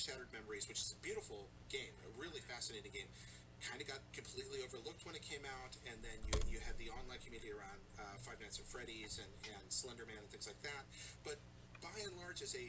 Shattered Memories, which is a beautiful game, a really fascinating game, kind of got completely overlooked when it came out, and then you had the online community around Five Nights at Freddy's and Slender Man and things like that. But by and large, as a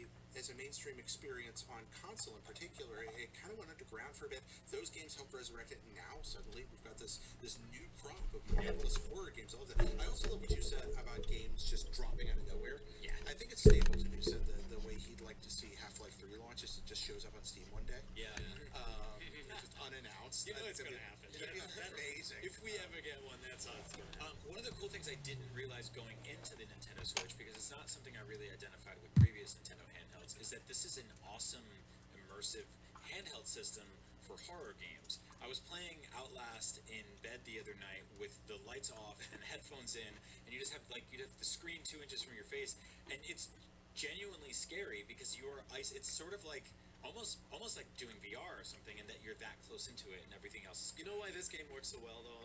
mainstream experience on console in particular, it kind of went underground for a bit. Those games helped resurrect it. Now suddenly we've got this new crop of marvelous horror games. I love that. I also love what you said about games just dropping out of nowhere. Yeah. I think it's Stapleton who said the way he'd like to see Half-Life 3 launch is it just shows up on Steam one day. Yeah. Just unannounced. You know it's going to happen. That'd be amazing. If we ever get one, that's how it's going to happen. One of the cool things I didn't realize going into the Nintendo Switch, because it's not something I really identified with previous Nintendo handhelds, is that this is an awesome, immersive handheld system for horror games. I was playing Outlast in bed the other night with the lights off and headphones in, and you just have you'd have the screen 2 inches from your face, and it's genuinely scary because it's sort of like almost like doing VR or something, and that you're that close into it and everything else. You know why this game works so well though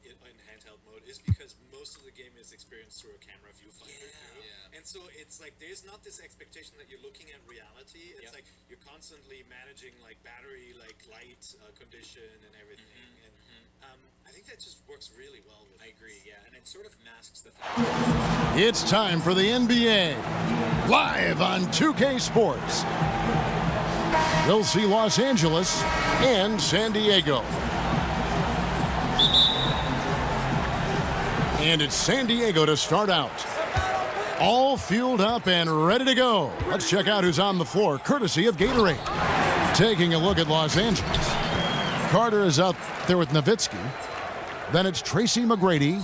in handheld mode is because most of the game is experienced through a camera viewfinder. Yeah. And so it's like there's not this expectation that you're looking at reality. It's like you're constantly managing battery, light condition and everything. And I think that just works really well with I agree, yeah, and it sort of masks the fact. It's time for the NBA, live on 2K Sports. They'll see Los Angeles and San Diego. And it's San Diego to start out. All fueled up and ready to go. Let's check out who's on the floor, courtesy of Gatorade. Taking a look at Los Angeles. Carter is out there with Nowitzki. Then it's Tracy McGrady.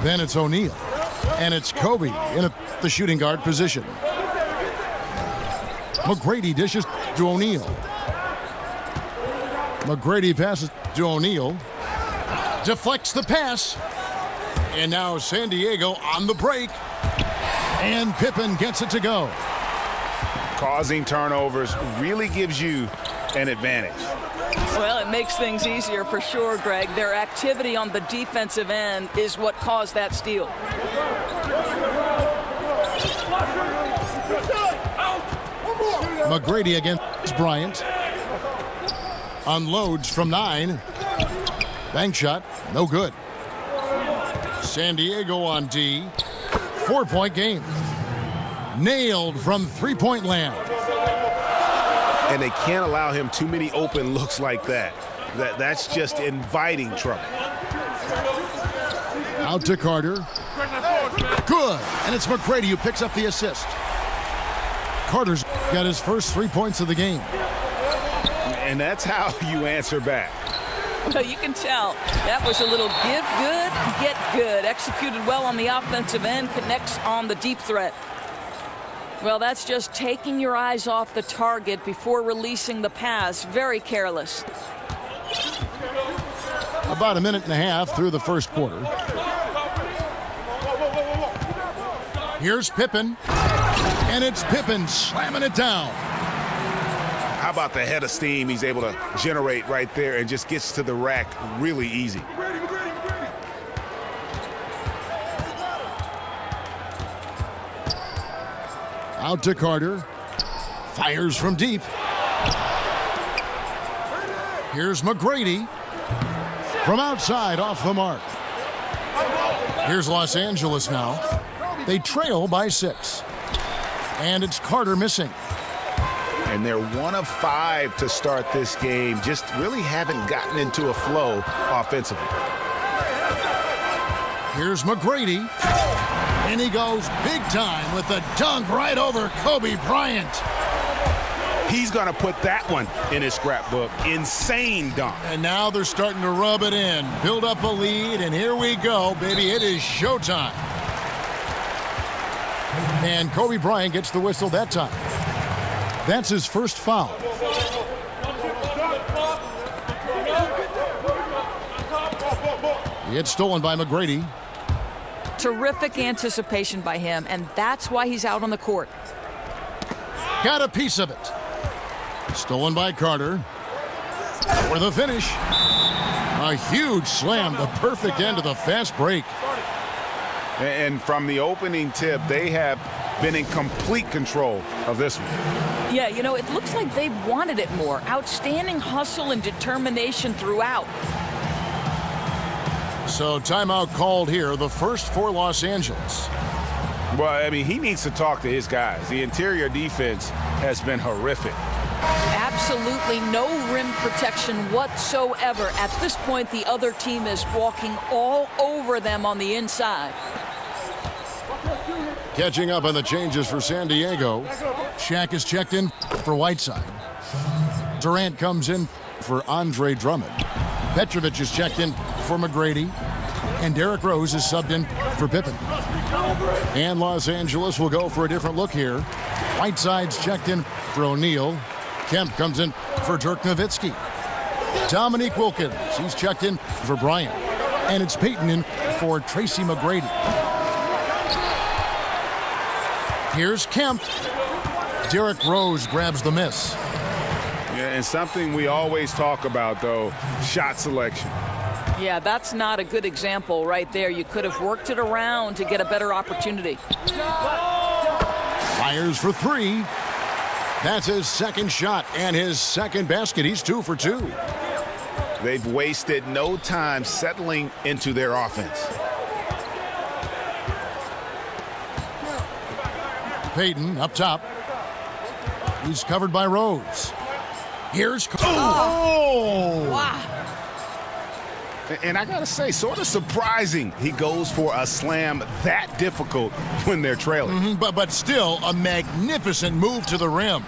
Then it's O'Neal. And it's Kobe in the shooting guard position. McGrady dishes to O'Neal. McGrady passes to O'Neal. Deflects the pass. And now San Diego on the break. And Pippen gets it to go. Causing turnovers really gives you an advantage. Well, it makes things easier for sure, Greg. Their activity on the defensive end is what caused that steal. McGrady against Bryant. Unloads from 9. Bank shot, no good. San Diego on D. 4-point game. Nailed from three-point land. And they can't allow him too many open looks like that. That's just inviting trouble. Out to Carter. Good. And it's McGrady who picks up the assist. Carter's got his first 3 points of the game. And that's how you answer back. Well, you can tell that was a little give good, get good. Executed well on the offensive end, connects on the deep threat. Well, that's just taking your eyes off the target before releasing the pass. Very careless. About a minute and a half through the first quarter. Here's Pippen. And it's Pippen slamming it down. How about the head of steam he's able to generate right there and just gets to the rack really easy. Out to Carter. Fires from deep. Here's McGrady. From outside, off the mark. Here's Los Angeles now. They trail by 6. And it's Carter missing. And they're 1 of 5 to start this game. Just really haven't gotten into a flow offensively. Here's McGrady. And he goes big time with the dunk right over Kobe Bryant. He's going to put that one in his scrapbook. Insane dunk. And now they're starting to rub it in. Build up a lead, and here we go, baby. It is showtime. And Kobe Bryant gets the whistle that time. That's his first foul. It's stolen by McGrady. Terrific anticipation by him, and that's why he's out on the court. Got a piece of it. Stolen by Carter. For the finish. A huge slam, the perfect end of the fast break. And from the opening tip, they have been in complete control of this one. Yeah, you know, it looks like they've wanted it more. Outstanding hustle and determination throughout. So timeout called here, the first for Los Angeles. Well, I mean, he needs to talk to his guys. The interior defense has been horrific. Absolutely no rim protection whatsoever. At this point, the other team is walking all over them on the inside. Catching up on the changes for San Diego. Shaq is checked in for Whiteside. Durant comes in for Andre Drummond. Petrovic is checked in for McGrady. And Derrick Rose is subbed in for Pippen. And Los Angeles will go for a different look here. Whiteside's checked in for O'Neal. Kemp comes in for Dirk Nowitzki. Dominique Wilkins, he's checked in for Bryant. And it's Peyton in for Tracy McGrady. Here's Kemp. Derrick Rose grabs the miss. Yeah, and something we always talk about, though, shot selection. Yeah, that's not a good example right there. You could have worked it around to get a better opportunity. Fires for three. That's his second shot and his second basket. He's 2 for 2. They've wasted no time settling into their offense. Peyton up top. He's covered by Rose. Here's Wow. And I gotta say, sort of surprising he goes for a slam that difficult when they're trailing. But still a magnificent move to the rim.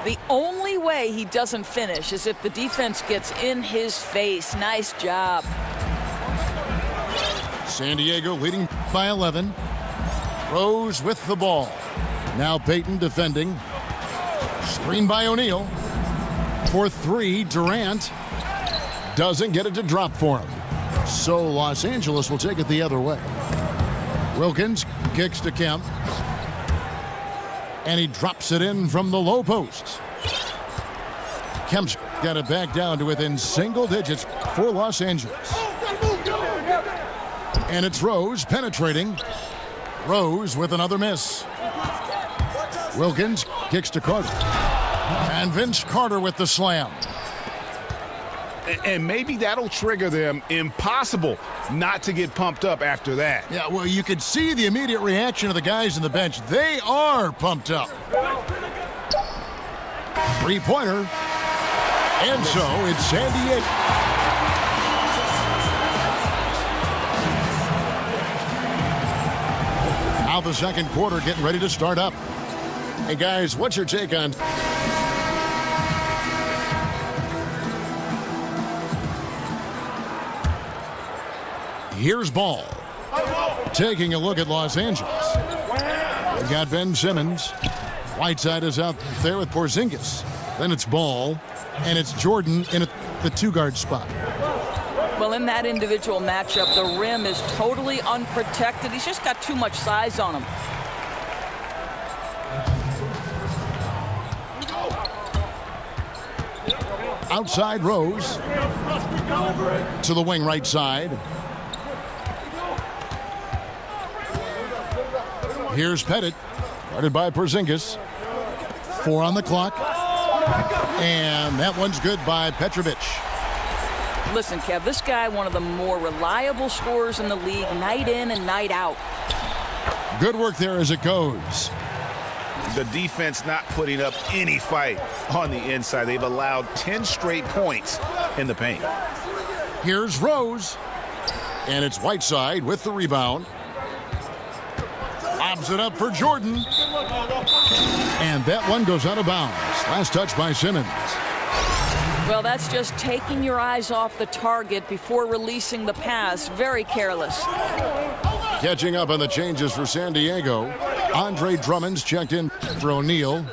The only way he doesn't finish is if the defense gets in his face. Nice job. San Diego leading by 11. Rose with the ball. Now Peyton defending. Screen by O'Neal. For three, Durant doesn't get it to drop for him. So Los Angeles will take it the other way. Wilkins kicks to Kemp. And he drops it in from the low post. Kemp's got it back down to within single digits for Los Angeles. And it's Rose penetrating. Rose with another miss. Wilkins kicks to Carter. And Vince Carter with the slam. And maybe that'll trigger them. Impossible not to get pumped up after that. Yeah, well, you could see the immediate reaction of the guys on the bench. They are pumped up. Three-pointer. And so it's San Diego. Now the second quarter getting ready to start up. Hey, guys, what's your take on... Here's Ball. Taking a look at Los Angeles. They've got Ben Simmons. Whiteside is out there with Porzingis. Then it's Ball. And it's Jordan in the two-guard spot. Well, in that individual matchup, the rim is totally unprotected. He's just got too much size on him. Outside Rose. To the wing right side. Here's Pettit, guarded by Porzingis. 4 on the clock. And that one's good by Petrovic. Listen, Kev, this guy, one of the more reliable scorers in the league, night in and night out. Good work there as it goes. The defense not putting up any fight on the inside. They've allowed 10 straight points in the paint. Here's Rose. And it's Whiteside with the rebound. Lobs it up for Jordan. And that one goes out of bounds. Last touch by Simmons. Well, that's just taking your eyes off the target before releasing the pass. Very careless. Catching up on the changes for San Diego. Andre Drummond's checked in for O'Neal.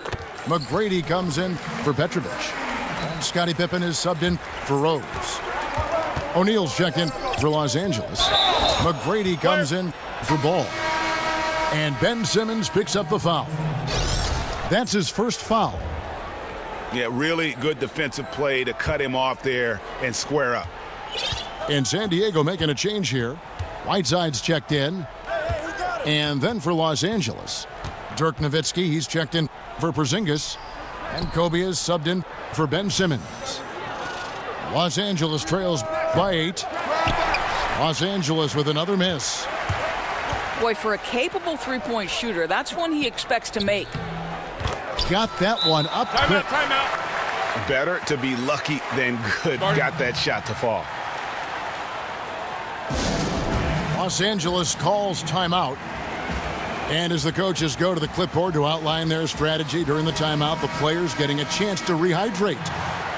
McGrady comes in for Petrovic. And Scottie Pippen is subbed in for Rose. O'Neal's checked in for Los Angeles. McGrady comes in for Ball. And Ben Simmons picks up the foul. That's his first foul. Yeah, really good defensive play to cut him off there and square up. And San Diego making a change here. Whiteside's checked in. And then for Los Angeles, Dirk Nowitzki, he's checked in for Porzingis. And Kobe is subbed in for Ben Simmons. Los Angeles trails by 8. Los Angeles with another miss. Boy, for a capable three-point shooter, that's one he expects to make. Got that one up quick. Timeout. Better to be lucky than good. Got that shot to fall. Los Angeles calls timeout. And as the coaches go to the clipboard to outline their strategy during the timeout, the players getting a chance to rehydrate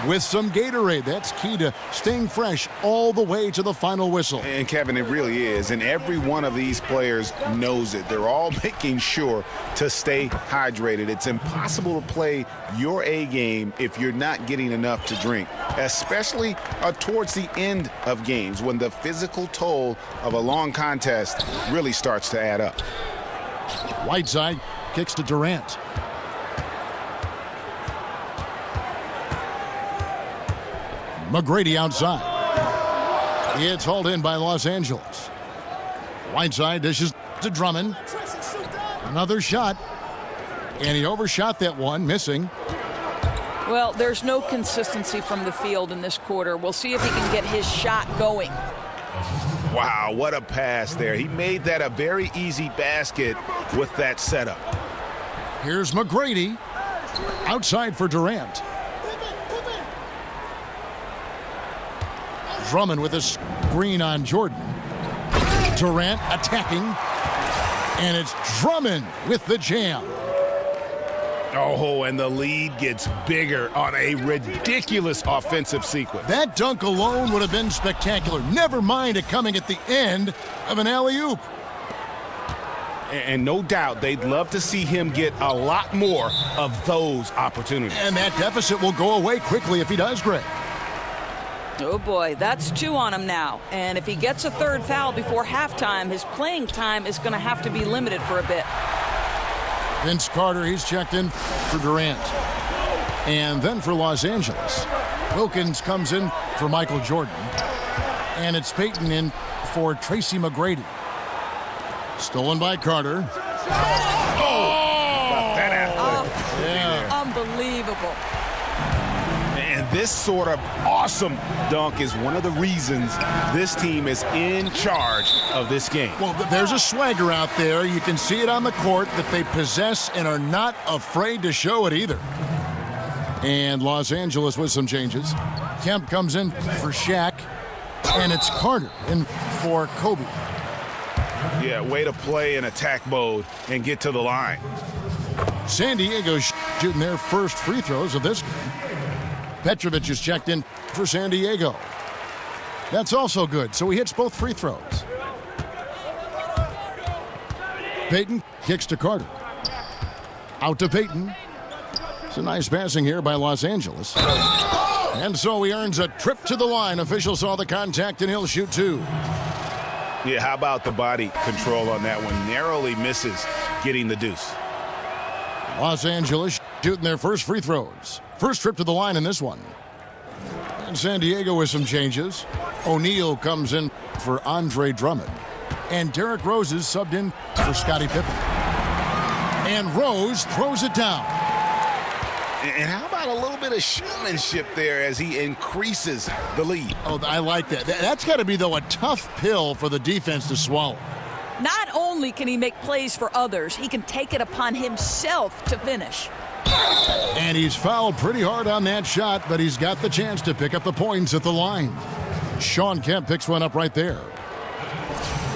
with some Gatorade. That's key to staying fresh all the way to the final whistle. And Kevin, it really is. And every one of these players knows it. They're all making sure to stay hydrated. It's impossible to play your A game if you're not getting enough to drink, especially towards the end of games when the physical toll of a long contest really starts to add up. Whiteside kicks to Durant. McGrady outside. It's hauled in by Los Angeles. Whiteside dishes to Drummond. Another shot. And he overshot that one, missing. Well, there's no consistency from the field in this quarter. We'll see if he can get his shot going. Wow, what a pass there. He made that a very easy basket with that setup. Here's McGrady. Outside for Durant. Drummond with a screen on Jordan. Durant attacking. And it's Drummond with the jam. Oh, and the lead gets bigger on a ridiculous offensive sequence. That dunk alone would have been spectacular. Never mind it coming at the end of an alley-oop. And no doubt they'd love to see him get a lot more of those opportunities. And that deficit will go away quickly if he does, Greg. Oh boy, that's 2 on him now. And if he gets a third foul before halftime, his playing time is going to have to be limited for a bit. Vince Carter, he's checked in for Durant. And then for Los Angeles, Wilkins comes in for Michael Jordan. And it's Payton in for Tracy McGrady. Stolen by Carter. Unbelievable. And this sort of awesome dunk is one of the reasons this team is in charge of this game. Well, there's a swagger out there. You can see it on the court that they possess and are not afraid to show it either. And Los Angeles with some changes. Kemp comes in for Shaq. And it's Carter in for Kobe. Yeah, way to play in attack mode and get to the line. San Diego shooting their first free throws of this game. Petrovic is checked in for San Diego. That's also good, so he hits both free throws. Payton kicks to Carter. Out to Payton. It's a nice passing here by Los Angeles. And so he earns a trip to the line. Official saw the contact, and he'll shoot 2. Yeah, how about the body control on that one? Narrowly misses getting the deuce. Los Angeles shooting their first free throws. First trip to the line in this one. And San Diego with some changes. O'Neal comes in for Andre Drummond. And Derrick Rose is subbed in for Scottie Pippen. And Rose throws it down. And how about a little bit of showmanship there as he increases the lead? Oh, I like that. That's got to be, though, a tough pill for the defense to swallow. Not only can he make plays for others, he can take it upon himself to finish. And he's fouled pretty hard on that shot, but he's got the chance to pick up the points at the line. Sean Kemp picks one up right there.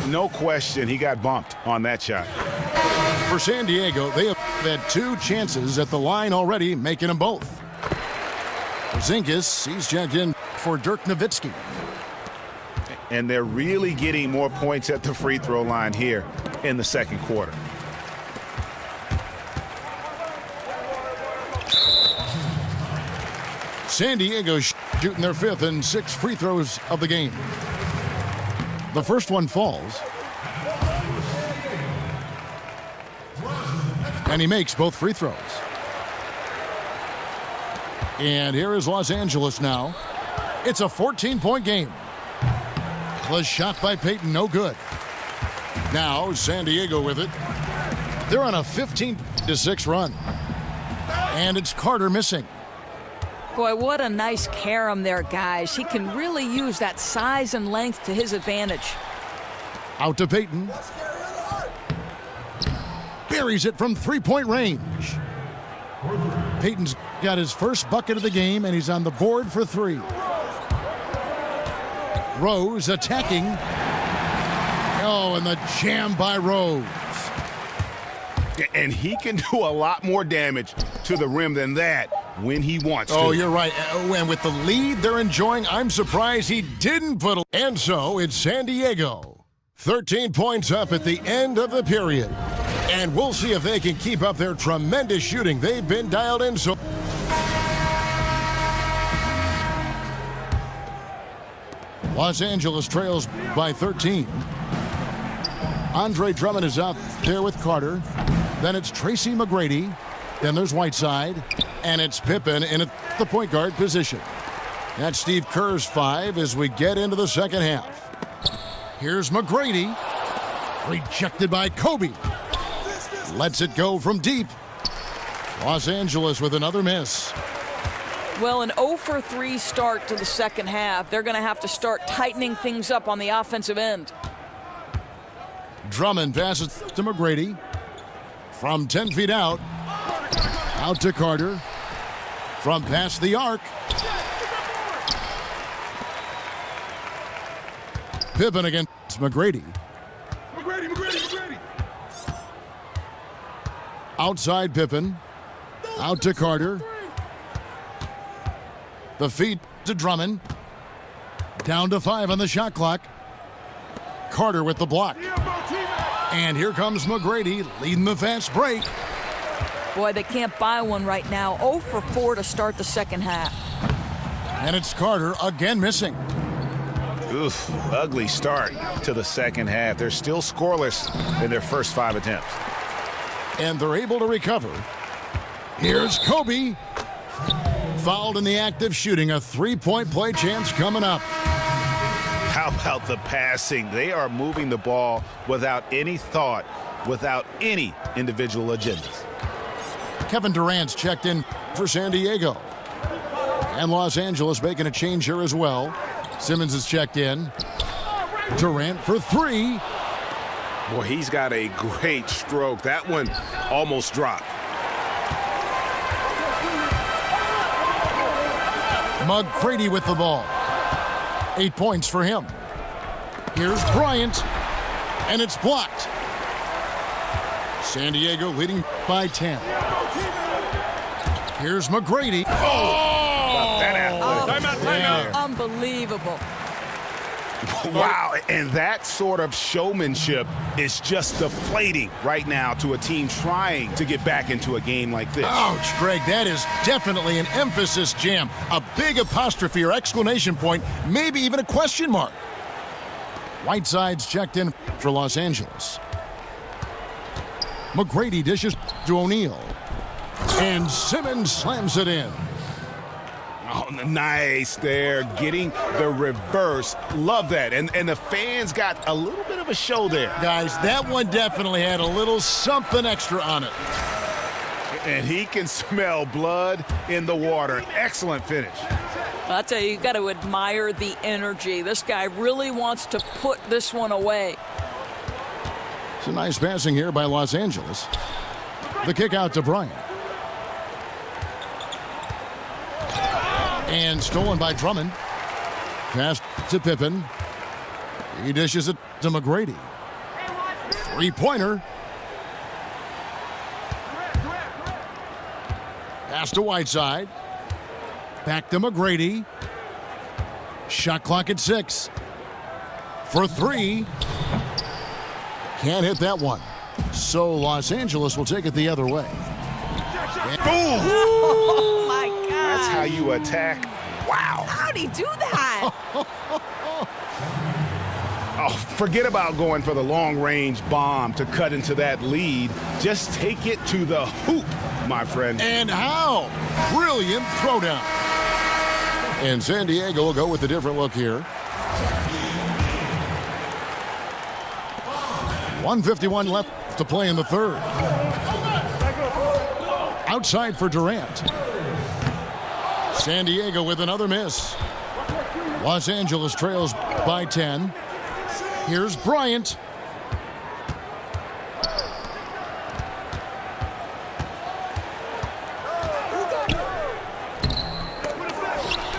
No question, he got bumped on that shot. For San Diego, they have had 2 chances at the line already, making them both. Porzingis, he's checked in for Dirk Nowitzki. And they're really getting more points at the free throw line here in the second quarter. San Diego shooting their 5th and 6th free throws of the game. The first one falls. And he makes both free throws. And here is Los Angeles now. It's a 14-point game. The shot by Payton, no good. Now San Diego with it. They're on a 15-6 run. And it's Carter missing. Boy, what a nice carom there, guys. He can really use that size and length to his advantage. Out to Peyton. Buries it from three-point range. Peyton's got his first bucket of the game, and he's on the board for three. Rose attacking. Oh, and the jam by Rose. And he can do a lot more damage to the rim than that when he wants to. Oh, you're right. And with the lead they're enjoying, I'm surprised he didn't put a... And so it's San Diego. 13 points up at the end of the period. And we'll see if they can keep up their tremendous shooting. They've been dialed in so... Los Angeles trails by 13. Andre Drummond is out there with Carter. Then it's Tracy McGrady. Then there's Whiteside. And it's Pippen in the point guard position. That's Steve Kerr's 5 as we get into the second half. Here's McGrady. Rejected by Kobe. Lets it go from deep. Los Angeles with another miss. Well, an 0 for 3 start to the second half. They're going to have to start tightening things up on the offensive end. Drummond passes to McGrady. From 10 feet out. Out to Carter. From past the arc. Pippen against McGrady. Outside Pippen. Out to Carter. The feed to Drummond. Down to 5 on the shot clock. Carter with the block. And here comes McGrady leading the fast break. Boy, they can't buy one right now. 0 for 4 to start the second half. And it's Carter again missing. Oof, ugly start to the second half. They're still scoreless in their first 5 attempts. And they're able to recover. Here's Kobe. Fouled in the act of shooting. A three-point play chance coming up. How about the passing? They are moving the ball without any thought, without any individual agendas. Kevin Durant's checked in for San Diego. And Los Angeles making a change here as well. Simmons is checked in. Durant for 3. Boy, he's got a great stroke. That one almost dropped. McGrady with the ball. 8 points for him. Here's Bryant. And it's blocked. San Diego leading by 10. Here's McGrady. Oh! That Unbelievable. Wow, and that sort of showmanship is just deflating right now to a team trying to get back into a game like this. Ouch, Greg, that is definitely an emphasis jam. A big apostrophe or exclamation point, maybe even a question mark. Whiteside's checked in for Los Angeles. McGrady dishes to O'Neal. And Simmons slams it in. Oh, nice there, getting the reverse. Love that. And the fans got a little bit of a show there. Guys, that one definitely had a little something extra on it. And he can smell blood in the water. Excellent finish. I'll tell you, you got to admire the energy. This guy really wants to put this one away. It's a nice passing here by Los Angeles. The kick out to Bryant. And stolen by Drummond. Pass to Pippen. He dishes it to McGrady. Three-pointer. Pass to Whiteside. Back to McGrady. Shot clock at 6. For 3. Can't hit that one. So Los Angeles will take it the other way. Oh, my God. That's how you attack. Wow. How'd he do that? Oh, forget about going for the long-range bomb to cut into that lead. Just take it to the hoop, my friend. And how? Brilliant throwdown. And San Diego will go with a different look here. 1:51 left to play in the third. Outside for Durant. San Diego with another miss. Los Angeles trails by 10. Here's Bryant.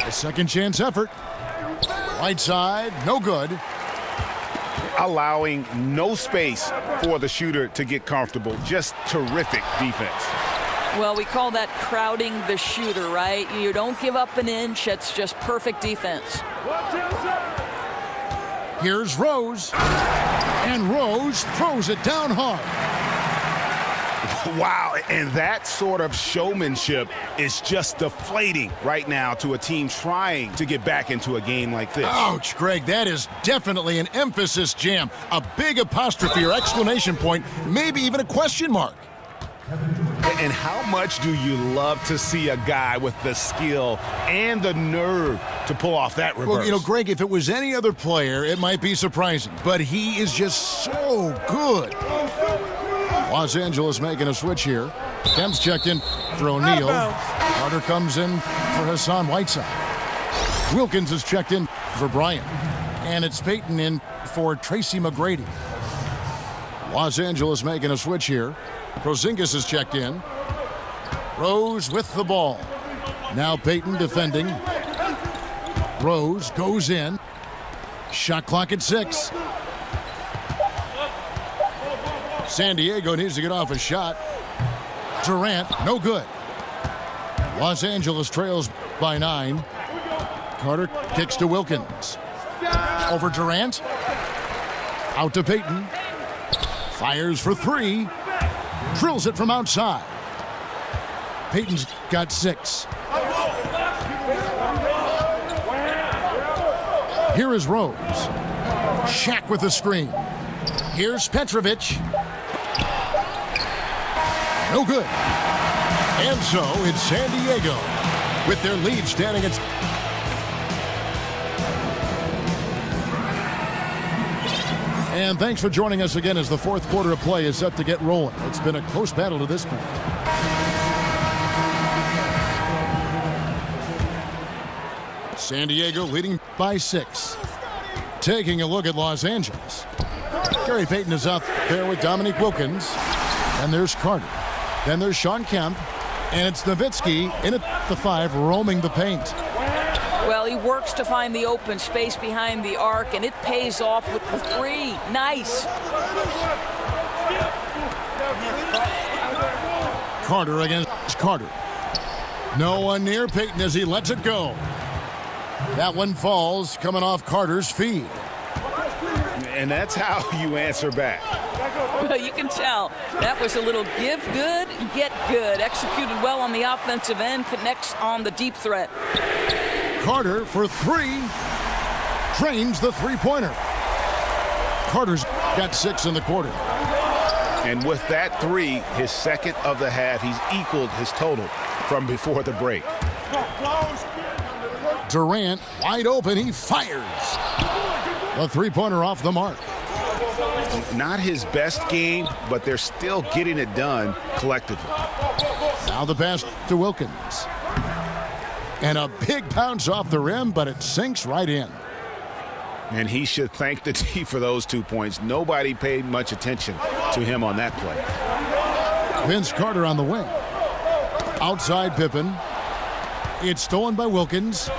A second chance effort. Right side, no good. Allowing no space for the shooter to get comfortable. Just terrific defense. Well, we call that crowding the shooter, right? You don't give up an inch. It's just perfect defense. Here's Rose. And Rose throws it down hard. Wow, and that sort of showmanship is just deflating right now to a team trying to get back into a game like this. Ouch, Greg, that is definitely an emphasis jam. A big apostrophe or exclamation point, maybe even a question mark. And how much do you love to see a guy with the skill and the nerve to pull off that reverse? Well, you know, Greg, if it was any other player, it might be surprising, but he is just so good. Los Angeles making a switch here. Kemp's checked in for O'Neal. Carter comes in for Hassan Whiteside. Wilkins is checked in for Bryant. And it's Payton in for Tracy McGrady. Los Angeles making a switch here. Porzingis is checked in. Rose with the ball. Now Payton defending. Rose goes in. Shot clock at 6. San Diego needs to get off a shot. Durant, no good. Los Angeles trails by 9. Carter kicks to Wilkins. Over Durant. Out to Payton. Fires for 3. Drills it from outside. Payton's got 6. Here is Rose. Shaq with the screen. Here's Petrovic. No good. And so it's San Diego with their lead standing at... And thanks for joining us again as the fourth quarter of play is set to get rolling. It's been a close battle to this point. San Diego leading by 6. Taking a look at Los Angeles. Gary Payton is out there with Dominique Wilkins. And there's Carter. Then there's Sean Kemp. And it's Nowitzki in at the 5 roaming the paint. Well, he works to find the open space behind the arc, and it pays off with the 3. Nice. Carter against Carter. No one near Payton as he lets it go. That one falls coming off Carter's feed. And that's how you answer back. Well, you can tell that was a little give good, get good. Executed well on the offensive end, connects on the deep threat. Carter for 3. Drains the three-pointer. Carter's got 6 in the quarter. And with that 3, his second of the half, he's equaled his total from before the break. Durant wide open, he fires. The three-pointer off the mark. Not his best game, but they're still getting it done collectively. Now the pass to Wilkins. And a big bounce off the rim, but it sinks right in. And he should thank the D for those 2 points. Nobody paid much attention to him on that play. Vince Carter on the wing. Outside Pippen. It's stolen by Wilkins.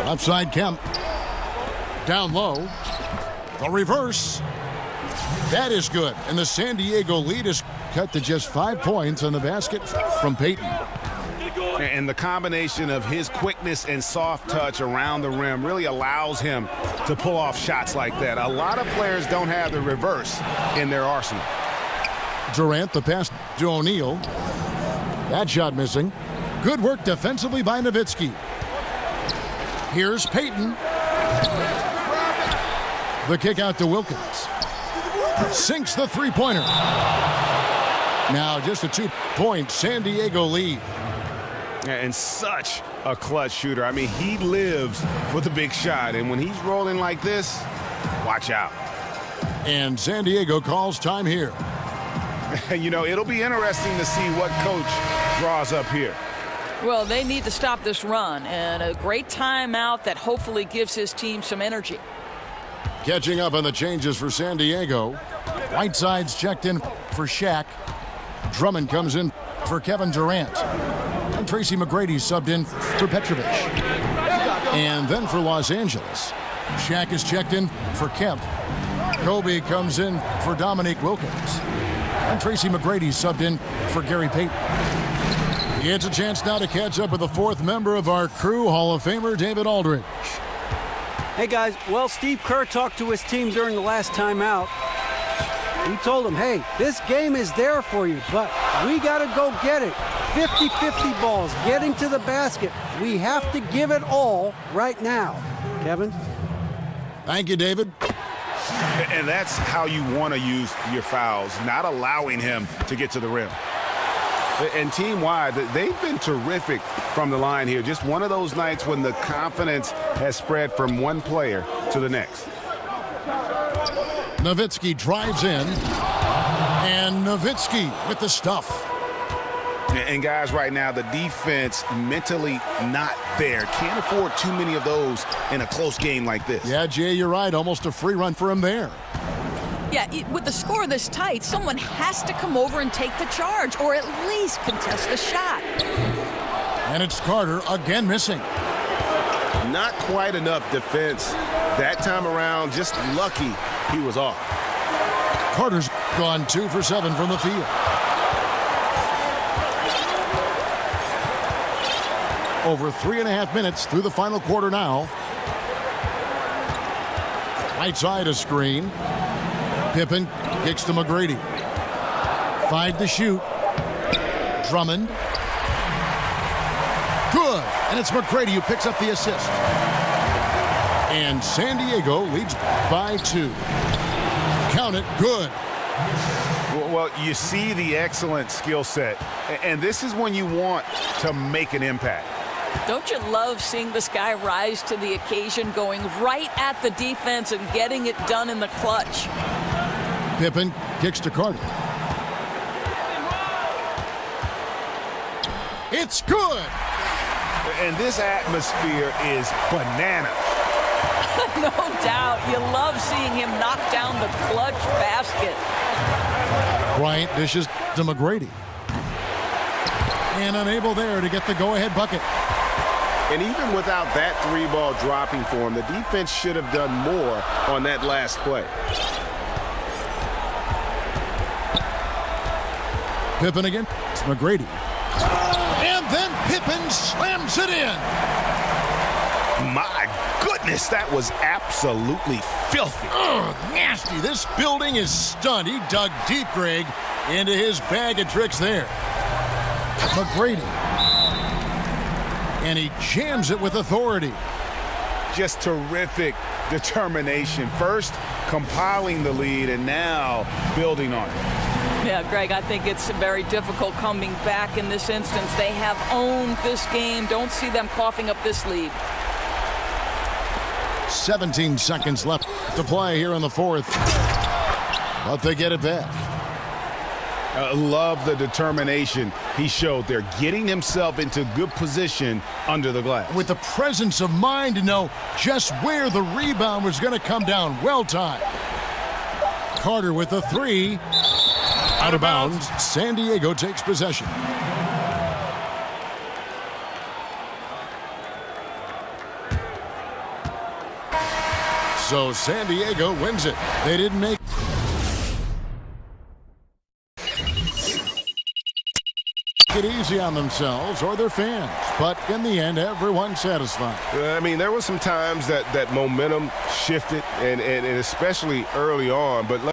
Upside Kemp. Down low. The reverse. That is good. And the San Diego lead is cut to just 5 points on the basket from Payton. And the combination of his quickness and soft touch around the rim really allows him to pull off shots like that. A lot of players don't have the reverse in their arsenal. Durant, the pass to O'Neal. That shot missing. Good work defensively by Nowitzki. Here's Payton. The kick out to Wilkins. Sinks the three-pointer. Now just a 2-point San Diego lead. And such a clutch shooter. I mean, he lives with a big shot. And when he's rolling like this, watch out. And San Diego calls time here. You know, it'll be interesting to see what coach draws up here. Well, they need to stop this run, and a great timeout that hopefully gives his team some energy. Catching up on the changes for San Diego. Whiteside's checked in for Shaq. Drummond comes in for Kevin Durant. And Tracy McGrady subbed in for Petrovic. And then for Los Angeles, Shaq is checked in for Kemp. Kobe comes in for Dominique Wilkins. And Tracy McGrady subbed in for Gary Payton. He gets a chance now to catch up with the fourth member of our crew, Hall of Famer David Aldridge. Hey guys, well, Steve Kerr talked to his team during the last timeout. He told them, hey, this game is there for you, but we got to go get it. 50-50 balls, getting to the basket. We have to give it all right now. Kevin? Thank you, David. And that's how you want to use your fouls, not allowing him to get to the rim. And team-wide, they've been terrific from the line here. Just one of those nights when the confidence has spread from one player to the next. Nowitzki drives in, and Nowitzki with the stuff. And guys, right now, the defense mentally not there. Can't afford too many of those in a close game like this. Yeah, Jay, you're right. Almost a free run for him there. Yeah, with the score this tight, someone has to come over and take the charge, or at least contest the shot. And it's Carter again missing. Not quite enough defense that time around. Just lucky he was off. Carter's gone 2 for 7 from the field. Over 3.5 minutes through the final quarter now. Right side a screen. Pippen kicks to McGrady. 5 to shoot. Drummond. Good. And it's McGrady who picks up the assist. And San Diego leads by 2. Count it. Good. Well, you see the excellent skill set. And this is when you want to make an impact. Don't you love seeing this guy rise to the occasion, going right at the defense and getting it done in the clutch? Pippen kicks to Carter. It's good. And this atmosphere is bananas. No doubt. You love seeing him knock down the clutch basket. Bryant dishes to McGrady. And unable there to get the go-ahead bucket. And even without that 3-ball dropping for him, the defense should have done more on that last play. Pippen again. It's McGrady. And then Pippen slams it in. My goodness, that was absolutely filthy. Ugh, nasty. This building is stunned. He dug deep, Greg, into his bag of tricks there. McGrady. And he jams it with authority. Just terrific determination. First, compiling the lead, and now building on it. Yeah, Greg, I think it's very difficult coming back in this instance. They have owned this game. Don't see them coughing up this lead. 17 seconds left to play here in the fourth. But they get it back. Love the determination he showed there, getting himself into good position under the glass. With the presence of mind to know just where the rebound was going to come down. Well timed. Carter with the 3. Out of bounds. San Diego takes possession. So San Diego wins it. They didn't make it easy on themselves or their fans, but in the end, everyone's satisfied. I mean, there were some times that momentum shifted, and especially early on, but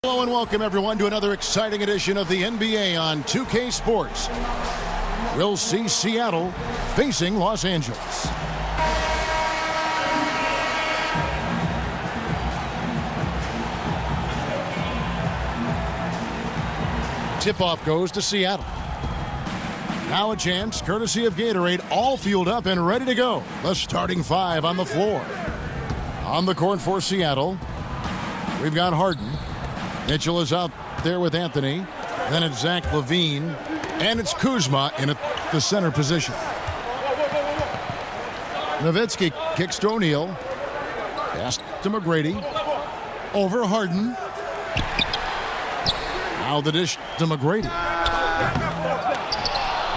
Hello and welcome everyone to another exciting edition of the NBA on 2K Sports. We'll see Seattle facing Los Angeles. Tip-off goes to Seattle. Now a chance, courtesy of Gatorade, all fueled up and ready to go. The starting five on the floor. On the court for Seattle, we've got Harden. Mitchell is out there with Anthony. Then it's Zach LaVine. And it's Kuzma in the center position. Nowitzki kicks to O'Neal. Pass to McGrady. Over Harden. Now the dish to McGrady.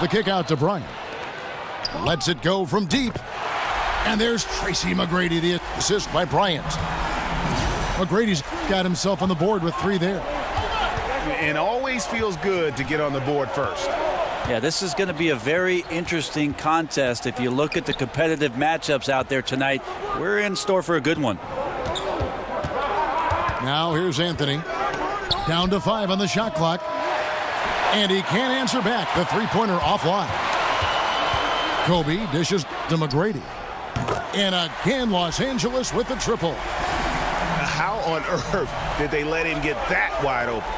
The kick out to Bryant. Lets it go from deep. And there's Tracy McGrady, the assist by Bryant. McGrady's got himself on the board with 3 there. And always feels good to get on the board first. Yeah, this is going to be a very interesting contest. If you look at the competitive matchups out there tonight, we're in store for a good one. Now here's Anthony. Down to 5 on the shot clock. And he can't answer back. The three-pointer offline. Kobe dishes to McGrady. And again, Los Angeles with the triple. How on earth did they let him get that wide open?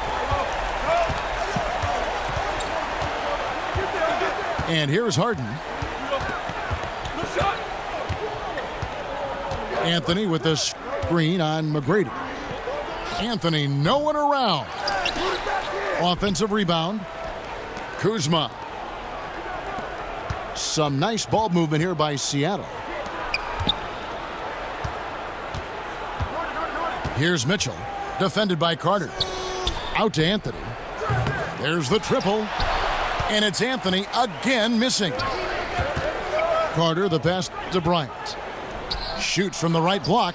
And here's Harden. Anthony with the screen on McGrady. Anthony, no one around. Offensive rebound. Kuzma. Some nice ball movement here by Seattle. Here's Mitchell, defended by Carter. Out to Anthony. There's the triple. And it's Anthony again missing. Carter, the pass to Bryant. shoots from the right block.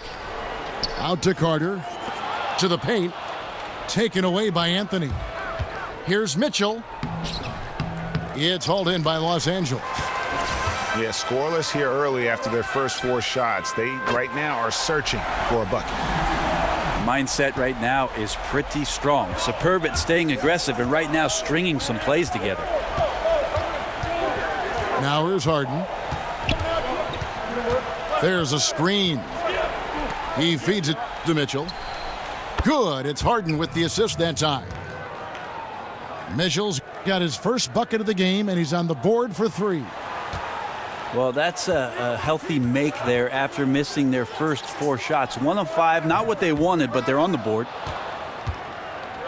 Out to Carter. To the paint. Taken away by Anthony. Here's Mitchell. It's hauled in by Los Angeles. Yeah, scoreless here early after their first 4 shots. They right now are searching for a bucket. Mindset right now is pretty strong. Superb at staying aggressive and right now stringing some plays together. Now here's Harden. There's a screen. He feeds it to Mitchell. Good. It's Harden with the assist that time. Mitchell's got his first bucket of the game, and he's on the board for 3. Well, that's a healthy make there after missing their first 4 shots. 1 of 5, not what they wanted, but they're on the board.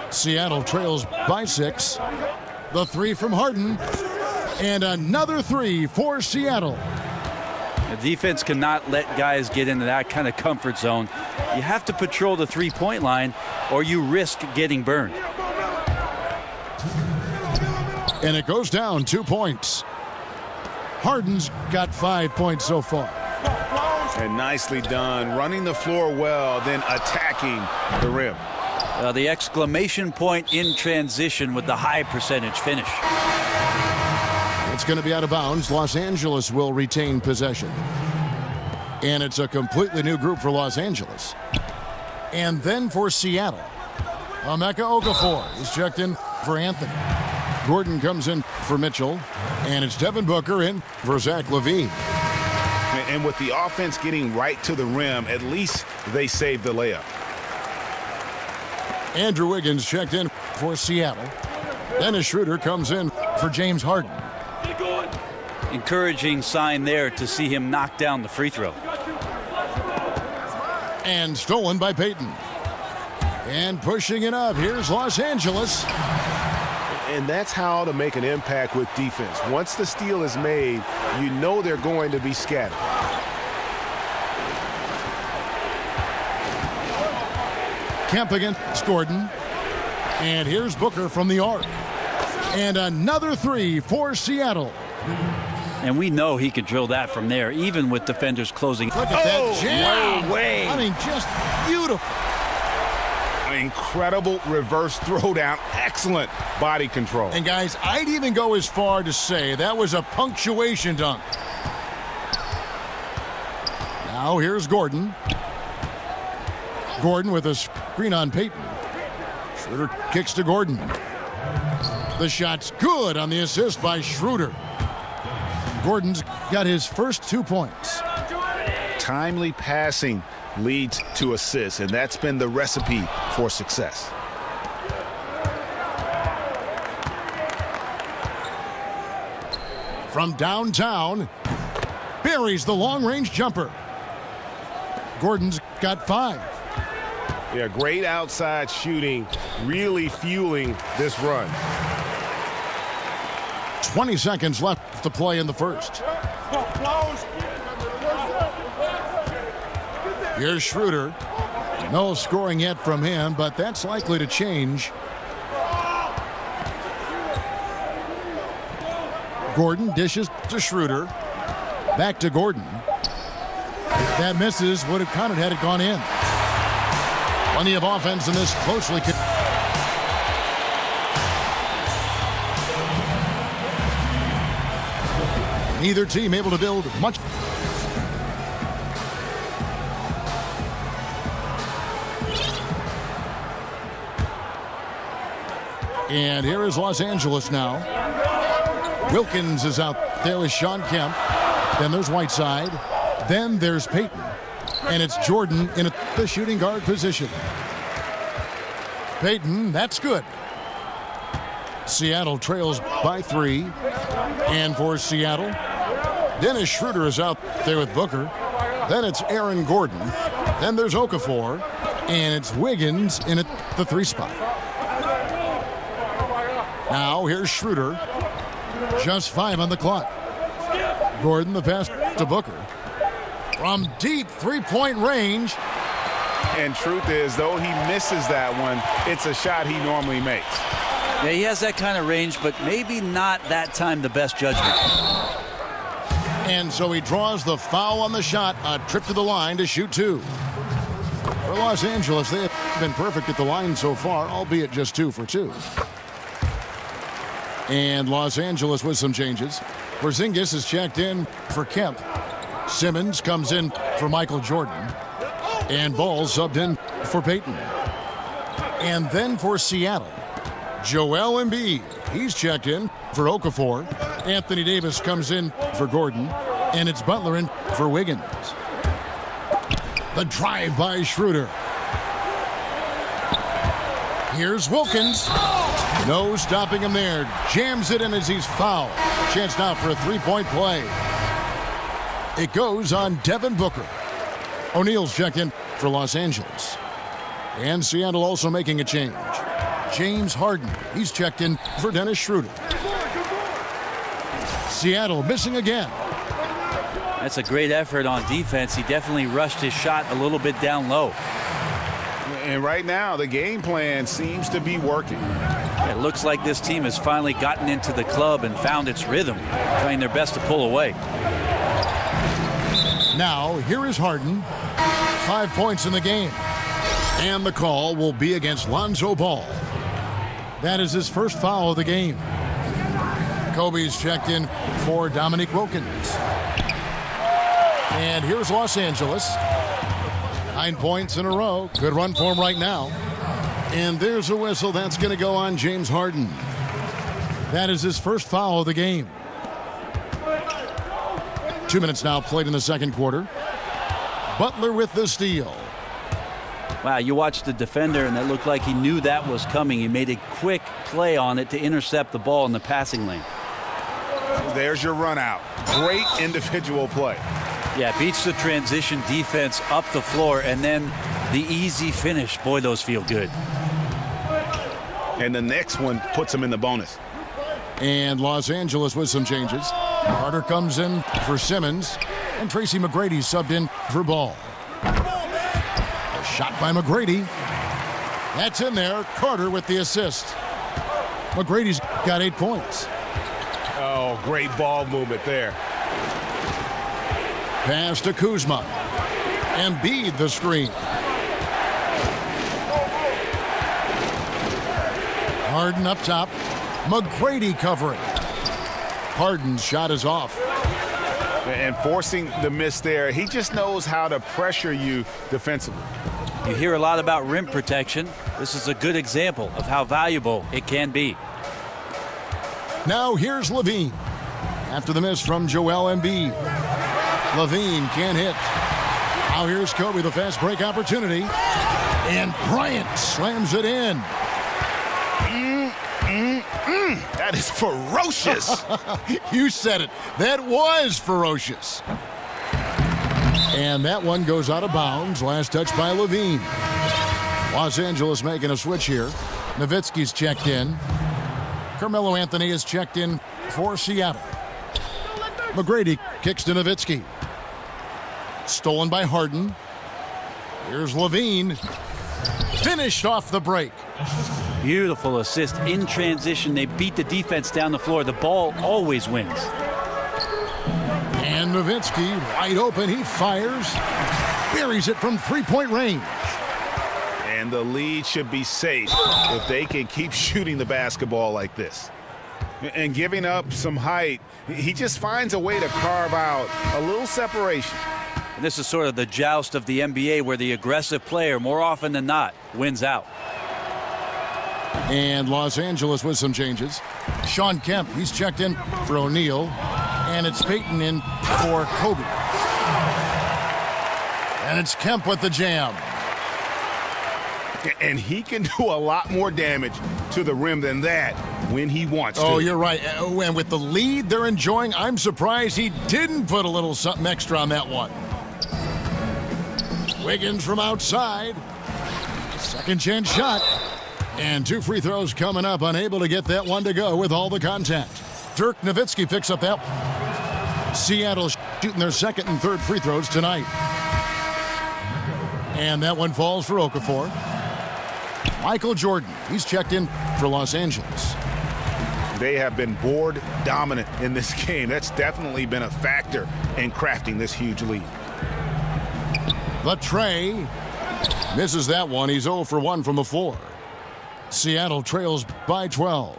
Seattle trails by 6. The 3 from Harden. And another 3 for Seattle. The defense cannot let guys get into that kind of comfort zone. You have to patrol the 3-point line or you risk getting burned. And it goes down 2 points. Harden's got 5 points so far. And nicely done, running the floor well, then attacking the rim. The exclamation point in transition with the high percentage finish. It's going to be out of bounds. Los Angeles will retain possession. And it's a completely new group for Los Angeles. And then for Seattle, Emeka Okafor is checked in for Anthony. Gordon comes in for Mitchell. And it's Devin Booker in for Zach LaVine. And with the offense getting right to the rim, at least they saved the layup. Andrew Wiggins checked in for Seattle. Dennis Schroeder comes in for James Harden. Encouraging sign there to see him knock down the free throw. And stolen by Payton. And pushing it up, here's Los Angeles. And that's how to make an impact with defense. Once the steal is made, you know they're going to be scattered. Kemp against Gordon. And here's Booker from the arc. And another 3 for Seattle. And we know he can drill that from there, even with defenders closing. Look at that jam. No way. I mean, just beautiful. An incredible reverse throwdown. Excellent body control. And guys, I'd even go as far to say that was a punctuation dunk. Now here's Gordon. Gordon with a screen on Payton. Schroeder kicks to Gordon. The shot's good on the assist by Schroeder. Gordon's got his first 2 points. Timely passing leads to assists, and that's been the recipe for success. From downtown, buries the long-range jumper. Gordon's got 5. Yeah, great outside shooting, really fueling this run. 20 seconds left to play in the first. Here's Schroeder. No scoring yet from him, but that's likely to change. Gordon dishes to Schroeder. Back to Gordon. If that misses, would have counted had it gone in. Plenty of offense in this closely. Neither team able to build much. And here is Los Angeles now. Wilkins is out there with Sean Kemp. Then there's Whiteside. Then there's Payton. And it's Jordan in the shooting guard position. Payton, that's good. Seattle trails by 3. And for Seattle, Dennis Schroeder is out there with Booker. Then it's Aaron Gordon. Then there's Okafor. And it's Wiggins in at the 3 spot. Now here's Schroeder. Just 5 on the clock. Gordon the pass to Booker. From deep 3-point range. And truth is, though he misses that one, it's a shot he normally makes. Yeah, he has that kind of range, but maybe not that time the best judgment. And so he draws the foul on the shot. A trip to the line to shoot 2. For Los Angeles, they have been perfect at the line so far, albeit just 2 for 2. And Los Angeles with some changes. Porzingis is checked in for Kemp. Simmons comes in for Michael Jordan. And Ball subbed in for Payton. And then for Seattle, Joel Embiid. He's checked in for Okafor. Anthony Davis comes in for Gordon. And it's Butler in for Wiggins. The drive by Schroeder. Here's Wilkins. No stopping him there. Jams it in as he's fouled. Chance now for a 3-point play. It goes on Devin Booker. O'Neal's checked in for Los Angeles. And Seattle also making a change. James Harden. He's checked in for Dennis Schroeder. Seattle missing again. That's a great effort on defense. He definitely rushed his shot a little bit down low. And right now, the game plan seems to be working. It looks like this team has finally gotten into the club and found its rhythm, trying their best to pull away. Now, here is Harden. 5 points in the game. And the call will be against Lonzo Ball. That is his first foul of the game. Kobe's checked in for Dominique Wilkins. And here's Los Angeles. 9 points in a row. Good run for him right now. And there's a whistle. That's going to go on James Harden. That is his first foul of the game. 2 minutes now played in the second quarter. Butler with the steal. Wow, you watched the defender, and it looked like he knew that was coming. He made a quick play on it to intercept the ball in the passing lane. There's your run out. Great individual play. Yeah, beats the transition defense up the floor, and then the easy finish. Boy, those feel good. And the next one puts him in the bonus. And Los Angeles with some changes. Carter comes in for Simmons, and Tracy McGrady subbed in for Ball. A shot by McGrady. That's in there. Carter with the assist. McGrady's got 8 points. Oh, great ball movement there. Pass to Kuzma. Embiid the screen. Harden up top. McGrady covering. Harden's shot is off. And forcing the miss there. He just knows how to pressure you defensively. You hear a lot about rim protection. This is a good example of how valuable it can be. Now here's Levine. After the miss from Joel Embiid. Levine can't hit. Now here's Kobe, the fast break opportunity. And Bryant slams it in. That is ferocious. You said it. That was ferocious. And that one goes out of bounds. Last touch by Levine. Los Angeles making a switch here. Nowitzki's checked in. Carmelo Anthony is checked in for Seattle. McGrady kicks to Nowitzki. Stolen by Harden. Here's Levine. Finished off the break. Beautiful assist in transition. They beat the defense down the floor. The ball always wins. And Nowitzki wide open. He fires. Buries it from 3-point range. And the lead should be safe if they can keep shooting the basketball like this. And giving up some height, he just finds a way to carve out a little separation. And this is sort of the joust of the NBA where the aggressive player, more often than not, wins out. And Los Angeles with some changes. Sean Kemp, he's checked in for O'Neal. And it's Payton in for Kobe. And it's Kemp with the jam. And he can do a lot more damage to the rim than that when he wants to. Oh, you're right. And with the lead they're enjoying, I'm surprised he didn't put a little something extra on that one. Wiggins from outside. Second chance shot. And 2 free throws coming up. Unable to get that one to go with all the contact. Dirk Nowitzki picks up that. Seattle shooting their second and third free throws tonight. And that one falls for Okafor. Michael Jordan, he's checked in for Los Angeles. They have been board dominant in this game. That's definitely been a factor in crafting this huge lead. The tray misses that one. He's 0 for 1 from the floor. Seattle trails by 12.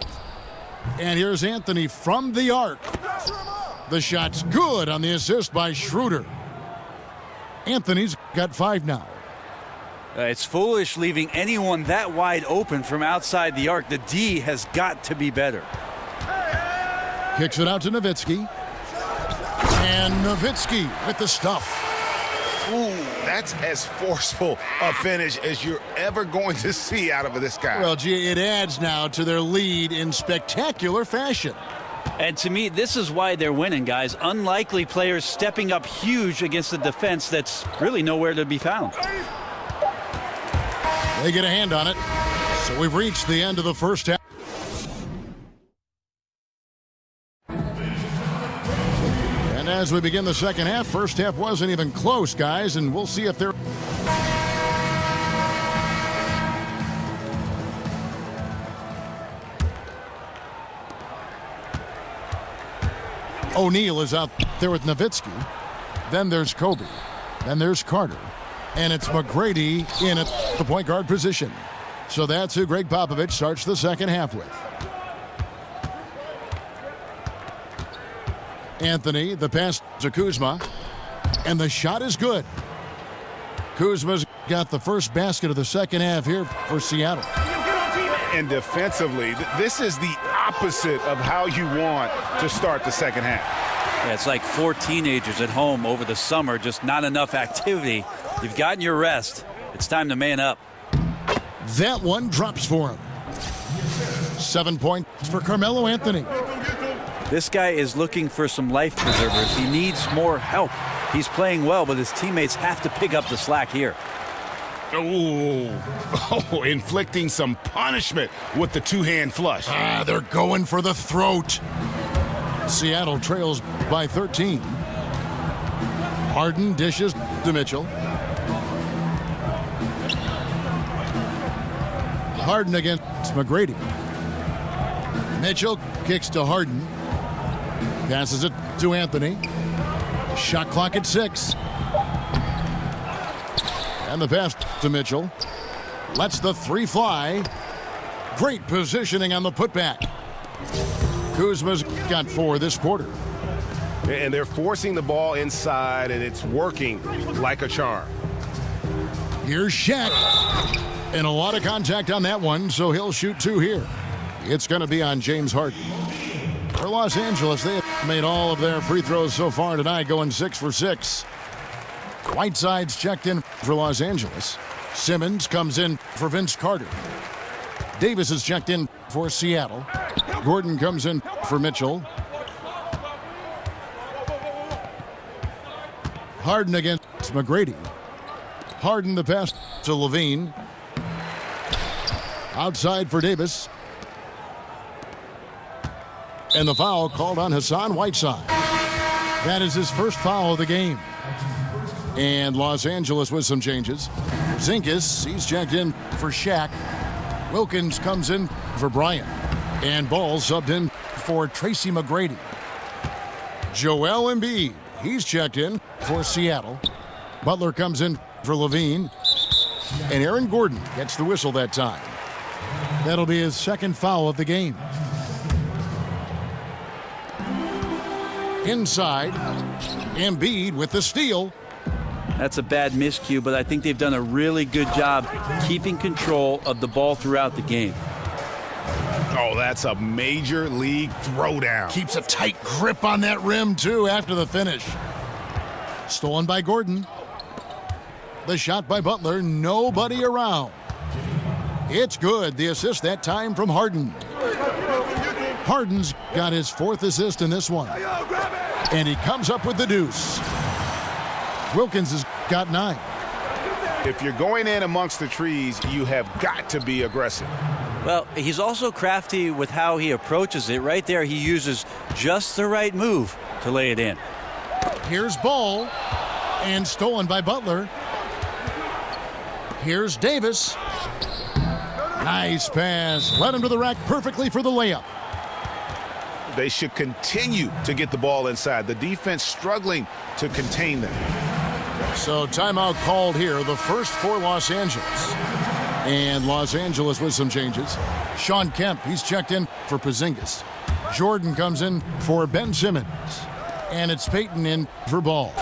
And here's Anthony from the arc. The shot's good on the assist by Schroeder. Anthony's got 5 now. It's foolish leaving anyone that wide open from outside the arc. The D has got to be better. Kicks it out to Nowitzki. And Nowitzki with the stuff. Ooh, that's as forceful a finish as you're ever going to see out of this guy. Well, gee, it adds now to their lead in spectacular fashion. And to me, this is why they're winning, guys. Unlikely players stepping up huge against a defense that's really nowhere to be found. They get a hand on it. So we've reached the end of the first half. And as we begin the second half, first half wasn't even close, guys, and we'll see if they're... O'Neal is out there with Nowitzki. Then there's Kobe. Then there's Carter. And it's McGrady in at the point guard position. So that's who Greg Popovich starts the second half with. Anthony, the pass to Kuzma. And the shot is good. Kuzma's got the first basket of the second half here for Seattle. And defensively, this is the opposite of how you want to start the second half. Yeah, it's like 4 teenagers at home over the summer, just not enough activity. You've gotten your rest. It's time to man up. That one drops for him. 7 points for Carmelo Anthony. This guy is looking for some life preservers. He needs more help. He's playing well, but his teammates have to pick up the slack here. Oh, inflicting some punishment with the two-hand flush. They're going for the throat. Seattle trails by 13. Harden dishes to Mitchell. Harden against McGrady. Mitchell kicks to Harden. Passes it to Anthony. Shot clock at 6. And the pass to Mitchell. Lets the 3 fly. Great positioning on the putback. Kuzma's got 4 this quarter. And they're forcing the ball inside, and it's working like a charm. Here's Shaq. And a lot of contact on that one, so he'll shoot 2 here. It's going to be on James Harden. For Los Angeles, they have made all of their free throws so far tonight, going 6 for 6. Whiteside's checked in for Los Angeles. Simmons comes in for Vince Carter. Davis is checked in for Seattle. Gordon comes in for Mitchell. Harden against McGrady. Harden the pass to Levine. Outside for Davis. And the foul called on Hassan Whiteside. That is his first foul of the game. And Los Angeles with some changes. Zinkas, he's checked in for Shaq. Wilkins comes in for Bryant. And Ball subbed in for Tracy McGrady. Joel Embiid, he's checked in for Seattle. Butler comes in for Levine. And Aaron Gordon gets the whistle that time. That'll be his second foul of the game. Inside, Embiid with the steal. That's a bad miscue, but I think they've done a really good job keeping control of the ball throughout the game. Oh, that's a major league throwdown. Keeps a tight grip on that rim, too, after the finish. Stolen by Gordon. The shot by Butler, nobody around. It's good. The assist that time from Harden. Harden's got his 4th assist in this one. And he comes up with the deuce. Wilkins has got 9. If you're going in amongst the trees, you have got to be aggressive. Well, he's also crafty with how he approaches it. Right there, he uses just the right move to lay it in. Here's Ball. And stolen by Butler. Here's Davis. Nice pass. Led him to the rack perfectly for the layup. They should continue to get the ball inside. The defense struggling to contain them. So timeout called here, the first for Los Angeles. And Los Angeles with some changes. Sean Kemp, he's checked in for Porzingis. Jordan comes in for Ben Simmons. And it's Peyton in for Ball.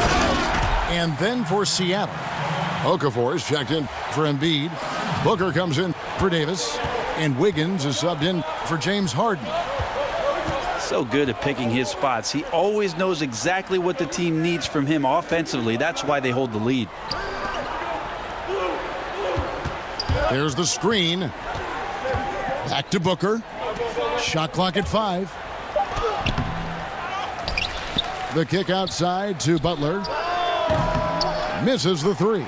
And then for Seattle, Okafor is checked in for Embiid. Booker comes in for Davis. And Wiggins is subbed in for James Harden. So good at picking his spots. He always knows exactly what the team needs from him offensively. That's why they hold the lead. There's the screen. Back to Booker. Shot clock at 5. The kick outside to Butler. Misses the 3.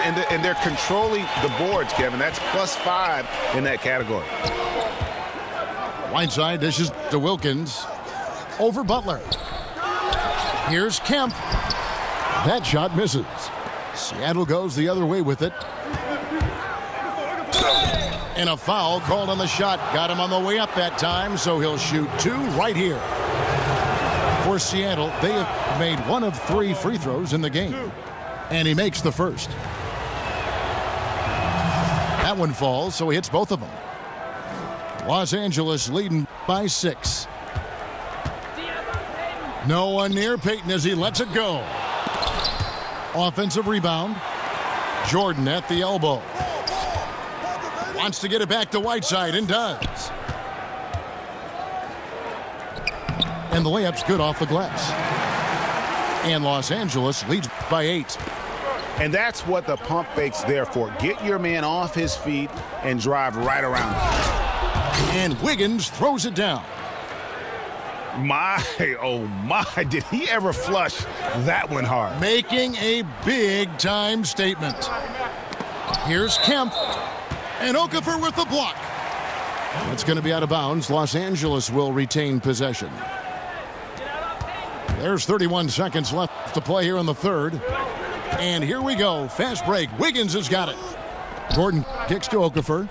And they're controlling the boards, Kevin. That's +5 in that category. Whiteside dishes to Wilkins. Over Butler. Here's Kemp. That shot misses. Seattle goes the other way with it. And a foul called on the shot. Got him on the way up that time, so he'll shoot 2 right here. For Seattle, they have made 1 of 3 free throws in the game. And he makes the first. That one falls, so he hits both of them. Los Angeles leading by 6. No one near Peyton as he lets it go. Offensive rebound. Jordan at the elbow. Wants to get it back to Whiteside and does. And the layup's good off the glass. And Los Angeles leads by 8. And that's what the pump fake's there for. Get your man off his feet and drive right around him. And Wiggins throws it down. My, oh my, did he ever flush that one hard? Making a big-time statement. Here's Kemp. And Okafor with the block. It's going to be out of bounds. Los Angeles will retain possession. There's 31 seconds left to play here in the third. And here we go. Fast break. Wiggins has got it. Gordon kicks to Okafor.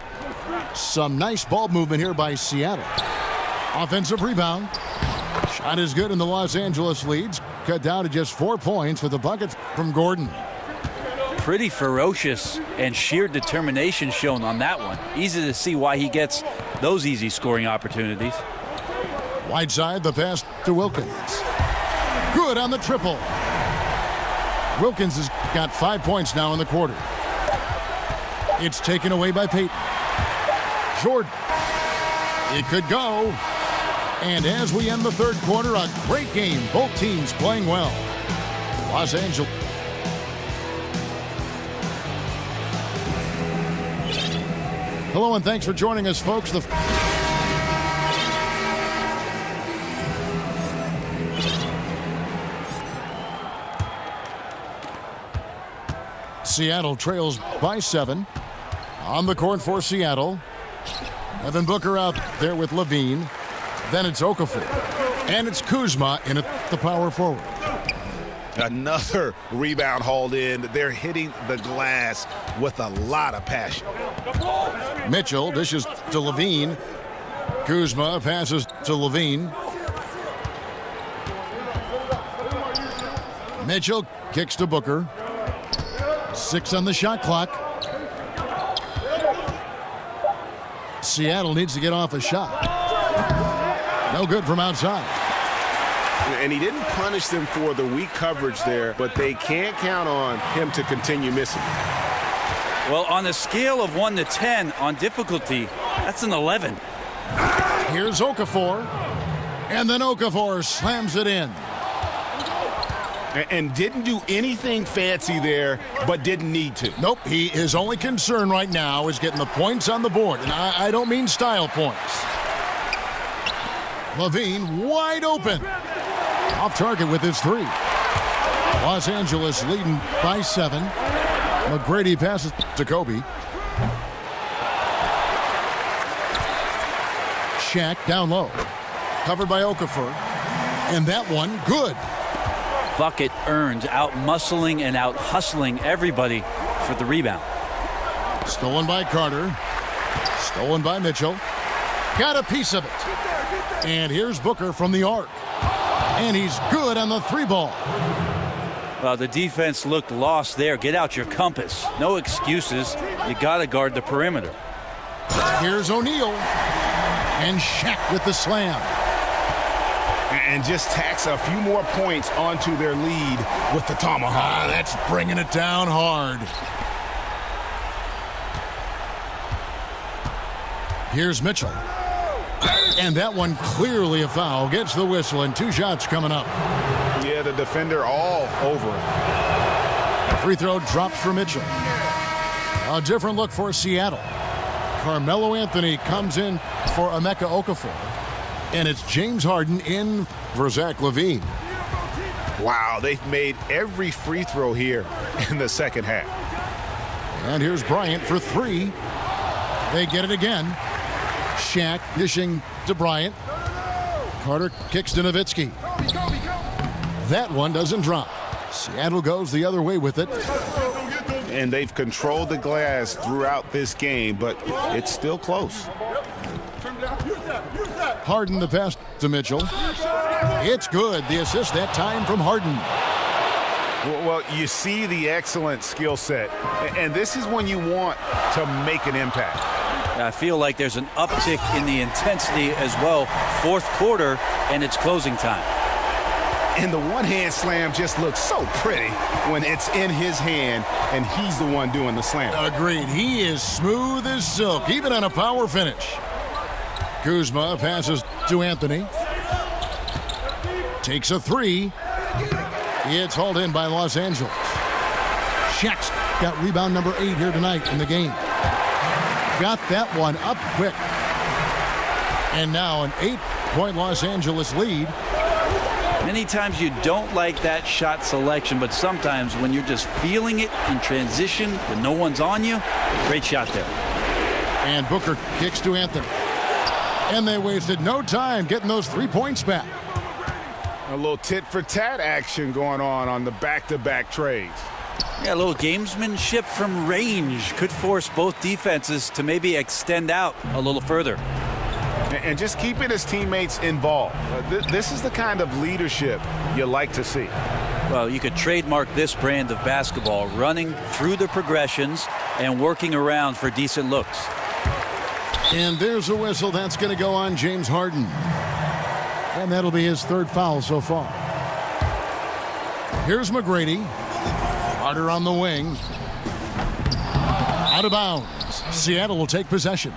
Some nice ball movement here by Seattle. Offensive rebound. Shot is good, and the Los Angeles leads cut down to just 4 points with a bucket from Gordon. Pretty ferocious and sheer determination shown on that one. Easy to see why he gets those easy scoring opportunities. Whiteside, the pass to Wilkins. Good on the triple. Wilkins has got 5 points now in the quarter. It's taken away by Peyton. Jordan. It could go. And as we end the third quarter, a great game. Both teams playing well. Los Angeles. Hello and thanks for joining us, folks. Seattle trails by 7. On the court for Seattle. Evan Booker out there with Levine. Then it's Okafor. And it's Kuzma in at the power forward. Another rebound hauled in. They're hitting the glass with a lot of passion. Mitchell dishes to Levine. Kuzma passes to Levine. Mitchell kicks to Booker. 6 on the shot clock. Seattle needs to get off a shot. No good from outside. And he didn't punish them for the weak coverage there, but they can't count on him to continue missing. Well, on a scale of 1 to 10 on difficulty, that's an 11. Here's Okafor. And then Okafor slams it in. And didn't do anything fancy there, but didn't need to. Nope, his only concern right now is getting the points on the board. And I don't mean style points. Levine wide open. Off target with his 3. Los Angeles leading by 7. McGrady passes to Kobe. Shaq down low. Covered by Okafor. And that one, good. Bucket earned, out-muscling and out-hustling everybody for the rebound. Stolen by Carter. Stolen by Mitchell. Got a piece of it. And here's Booker from the arc. And he's good on the 3-ball. Well, the defense looked lost there. Get out your compass. No excuses. You got to guard the perimeter. Here's O'Neal. And Shaq with the slam. And just tacks a few more points onto their lead with the tomahawk. That's bringing it down hard. Here's Mitchell. And that one clearly a foul. Gets the whistle and 2 shots coming up. Yeah, the defender all over it. Free throw drops for Mitchell. A different look for Seattle. Carmelo Anthony comes in for Emeka Okafor. And it's James Harden in for Zach LaVine. Wow, they've made every free throw here in the second half. And here's Bryant for 3. They get it again. Shaq dishing to Bryant. Carter kicks to Nowitzki. That one doesn't drop. Seattle goes the other way with it. And they've controlled the glass throughout this game, but it's still close. Harden the pass to Mitchell. It's good. The assist that time from Harden. Well, you see the excellent skill set, and this is when you want to make an impact. I feel like there's an uptick in the intensity as well. Fourth quarter, and it's closing time. And the one-hand slam just looks so pretty when it's in his hand, and he's the one doing the slam. Agreed. He is smooth as silk, even on a power finish. Kuzma passes to Anthony. Takes a 3. It's hauled in by Los Angeles. Shaq's got rebound number 8 here tonight in the game. Got that one up quick. And now an 8-point Los Angeles lead. Many times you don't like that shot selection, but sometimes when you're just feeling it in transition when no one's on you, great shot there. And Booker kicks to Anthony. And they wasted no time getting those 3 points back. A little tit-for-tat action going on the back-to-back trades. Yeah, a little gamesmanship from range could force both defenses to maybe extend out a little further. And just keeping his teammates involved. This is the kind of leadership you like to see. Well, you could trademark this brand of basketball, running through the progressions and working around for decent looks. And there's a whistle that's going to go on James Harden. And that'll be his 3rd foul so far. Here's McGrady. Carter on the wing. Out of bounds. Seattle will take possession.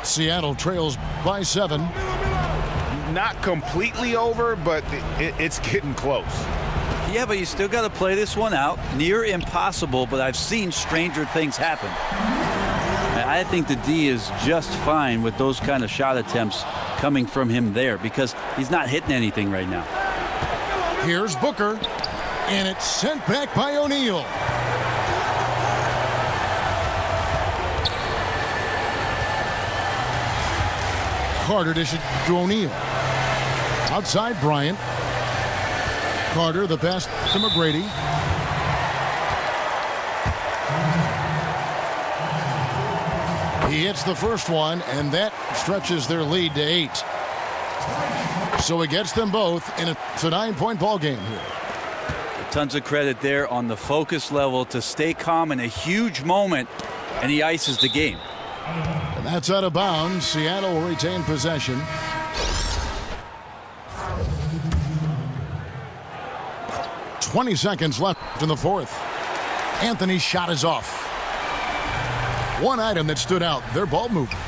Seattle trails by 7. Not completely over, but it's getting close. Yeah, but you still got to play this one out. Near impossible, but I've seen stranger things happen. I think the D is just fine with those kind of shot attempts coming from him there because he's not hitting anything right now. Here's Booker, and it's sent back by O'Neal. Carter dishes to O'Neal. Outside Bryant. Carter the pass to McGrady. He hits the first one, and that stretches their lead to 8. So he gets them both, and it's a 9-point ball game here. Tons of credit there on the focus level to stay calm in a huge moment, and he ices the game. And that's out of bounds. Seattle will retain possession. "20 seconds left in the 4th. Anthony's shot is off. One item that stood out, their ball movement.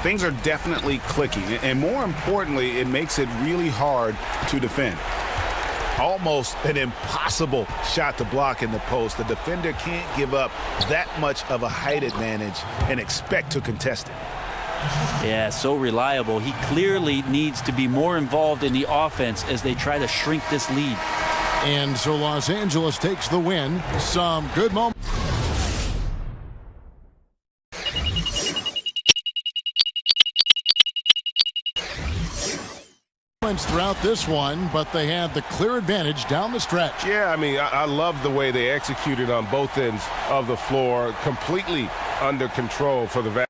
Things are definitely clicking, and more importantly, it makes it really hard to defend. Almost an impossible shot to block in the post. The defender can't give up that much of a height advantage and expect to contest it. Yeah, so reliable. He clearly needs to be more involved in the offense as they try to shrink this lead. And so Los Angeles takes the win. Some good moments. throughout this one, but they had the clear advantage down the stretch. Yeah, I mean, I love the way they executed on both ends of the floor, completely under control for the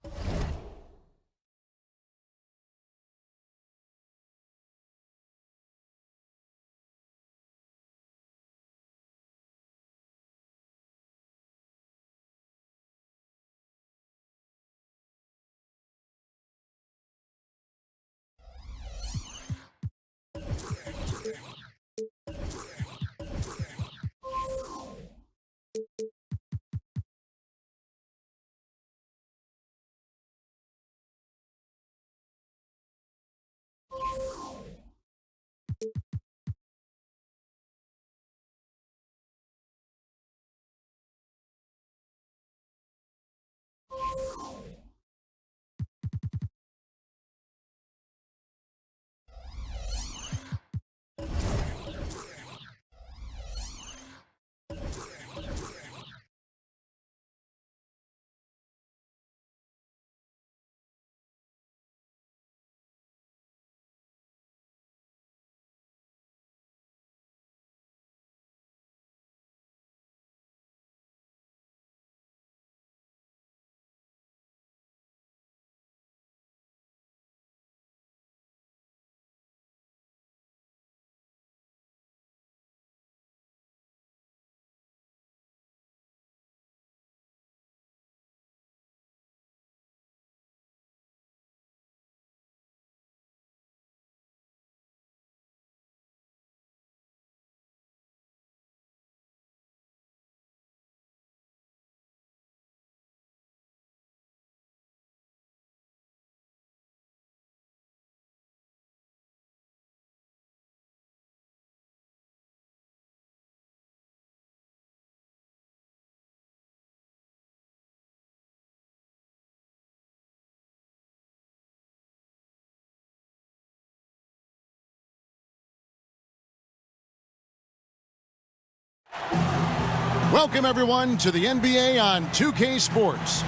Welcome, everyone, to the NBA on 2K Sports.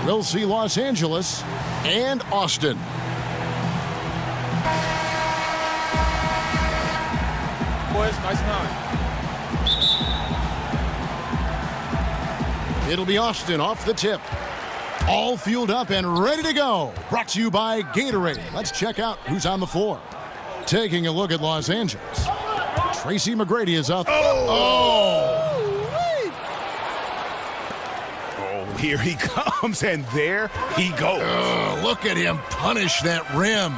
We'll see Los Angeles and Austin. boys. Nice time. It'll be Austin off the tip. All fueled up and ready to go. Brought to you by Gatorade. Let's check out who's on the floor. Taking a look at Los Angeles. Tracy McGrady is up. Here he comes, and there he goes. Look at him punish that rim.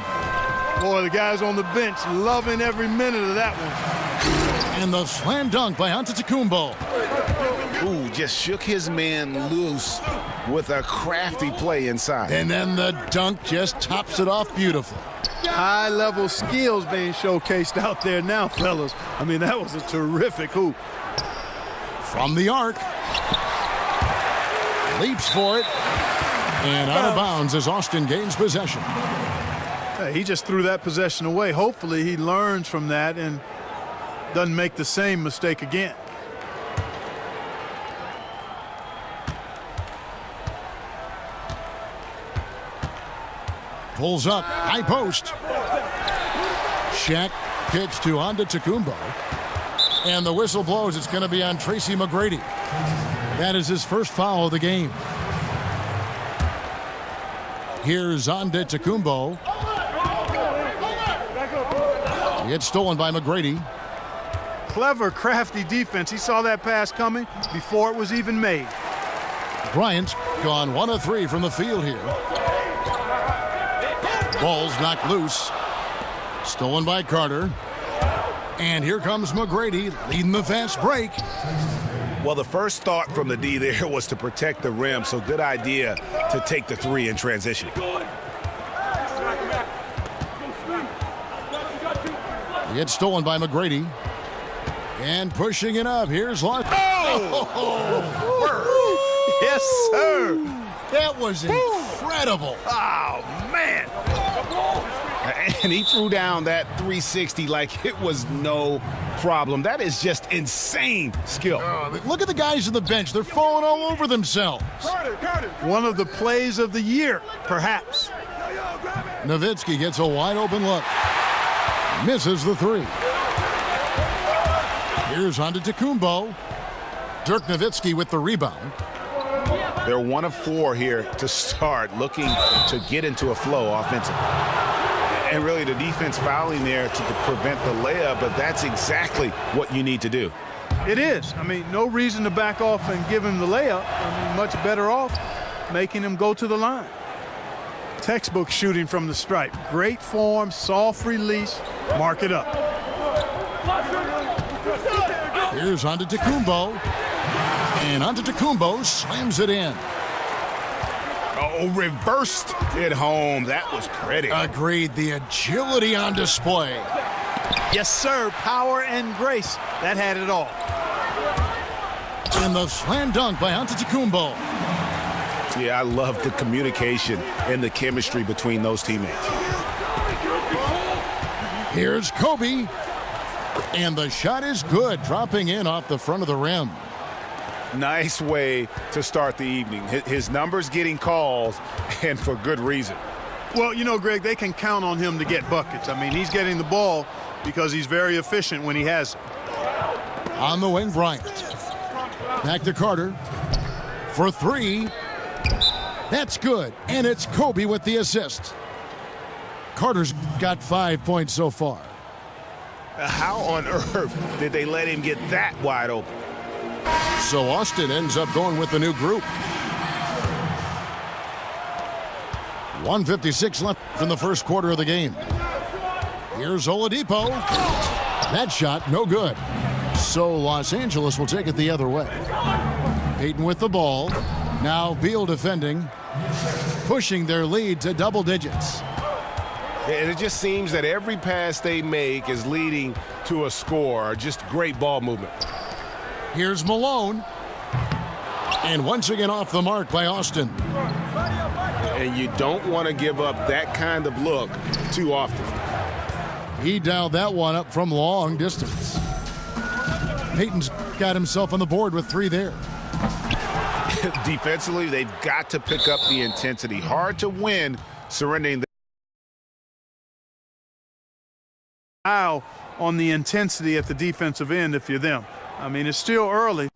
Boy, the guys on the bench loving every minute of that one. And the slam dunk by Antetokounmpo. Ooh, just shook his man loose with a crafty play inside. And then the dunk just tops it off beautifully. High-level skills being showcased out there now, fellas. I mean, that was a terrific hoop. From the arc. Leaps for it. And out of bounds as Austin gains possession. Hey, he just threw that possession away. Hopefully he learns from that and doesn't make the same mistake again. Pulls up, high post. Shaq kicks to Antetokounmpo. And the whistle blows. It's going to be on Tracy McGrady. That is his first foul of the game. Here's Antetokounmpo. It's stolen by McGrady. Clever, crafty defense. He saw that pass coming before it was even made. Bryant's gone 1 of 3 from the field here. Ball's knocked loose. Stolen by Carter. And here comes McGrady leading the fast break. Well, the first thought from the D there was to protect the rim, so good idea to take the three in transition. It's stolen by McGrady. And pushing it up. Here's Larson. Yes, sir. That was incredible. Oh, man. And he threw down that 360 like it was no problem. That is just insane skill. Look at the guys on the bench. They're falling all over themselves. One of the plays of the year, perhaps. Nowitzki gets a wide open look. Misses the three. Here's Antetokounmpo. Dirk Nowitzki with the rebound. They're 1 of 4 here to start, looking to get into a flow offensively. And really the defense fouling there to prevent the layup, but that's exactly what you need to do. It is. I mean, no reason to back off and give him the layup. I mean, much better off making him go to the line. Textbook shooting from the stripe. Great form, soft release. Mark it up. Here's Antetokounmpo. And Antetokounmpo slams it in. Oh, reversed it home. That was pretty. Agreed. The agility on display. Yes, sir. Power and grace. That had it all. And the slam dunk by Antetokounmpo. Yeah, I love the communication and the chemistry between those teammates. Here's Kobe. And the shot is good, dropping in off the front of the rim. Nice way to start the evening. His numbers getting calls, and for good reason. Well, you know, Greg, they can count on him to get buckets. I mean, he's getting the ball because he's very efficient when he has it. On the wing, Bryant. Back to Carter. For three. That's good. And it's Kobe with the assist. Carter's got 5 points so far. How on earth did they let him get that wide open? So Austin ends up going with the new group. 1:56 left in the first quarter of the game. Here's Oladipo. That shot, no good. So Los Angeles will take it the other way. Payton with the ball. Now Beal defending, pushing their lead to double digits. And it just seems that every pass they make is leading to a score. Just great ball movement. Here's Malone. And once again off the mark by Austin. And you don't want to give up that kind of look too often. He dialed that one up from long distance. Payton's got himself on the board with 3 there. Defensively, they've got to pick up the intensity. Hard to win surrendering. On the intensity at the defensive end if you're them. I mean, it's still early.